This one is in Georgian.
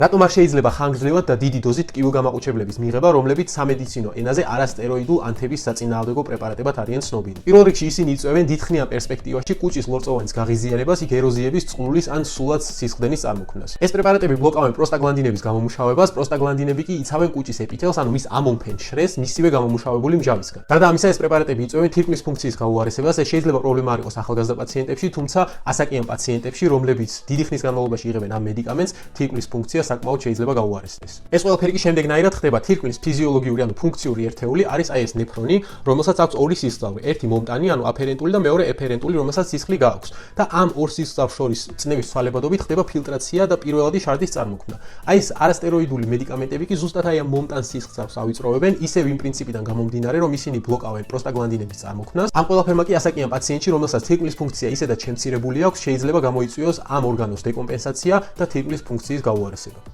რატომ არ შეიძლება ხანგრძლივად და დიდი დოზით ტკივილგამაყუჩებლების მიღება, რომლებიც სამედიცინო ენაზე არასტეროიდულ ანთების საწინააღმდეგო პრეპარატებად არიან ცნობილი. პირველ რიგში ისინი იწვევენ დიდხნიან პერსპექტივაში კუჭის ლორწოვანის გაღიზიანებას, იქ ეროზიების, წყლულის ან სულად სისხლდენის წარმოქმნას. ეს პრეპარატები ბლოკავენ პროსტაგლანდინების გამომუშავებას, პროსტაგლანდინები კი იცავენ კუჭის ეპითელს, ანუ მის ამონფენ შრეს მისივე გამომუშავებული მჟავისგან. გარდა ამისა, ეს პრეპარატები იწვევენ თირკმლის ფუნქციის გაუარესებას, ეს შეიძლება პრობლემა არ იყოს ახალგაზრდა პაციენტებში, თუმცა ასაკიან პაციენტებში, რომლებიც დიდი ხნის განმავლობაში იღებენ ამ მედიკამენტს, თირკმლის ფუნქცია საკმაოდ შეიძლება გაუარესდეს. ეს ყველაფერი კი შემდეგნაირად ხდება. თირკმლის ფიზიოლოგიური ანუ ფუნქციური ერთეული არის აი ეს ნეფრონი, რომელსაც აქვს ორი სისხლავი, ერთი მომტანი, ანუ აფერენტული და მეორე ეფერენტული, რომელსაც სისხლი გააქვს. და ამ ორ სისხლავს შორის წნევის ცვალებადობით ხდება ფილტრაცია და პირველადი შარდის წარმოქმნა. აი ეს არასტეროიდული მედიკამენტები კი ზუსტად აი ამ მომტან სისხლავს ავიწროვებენ, ისევ იმ პრინციპიდან გამომდინარე, რომ ისინი ბლოკავენ პროსტაგლანდინების წარმოქმნას. ამ ყველაფერმა კი ასაკიან პაციენტში, რომელსაც თირკმლის ფუნქცია ისედაც შემცირებული აქვს, შეიძლება გამოიწვიოს ამ ორგანოს დეკომპენსაცია და თირკმლის ფუნქციის გაუარესება.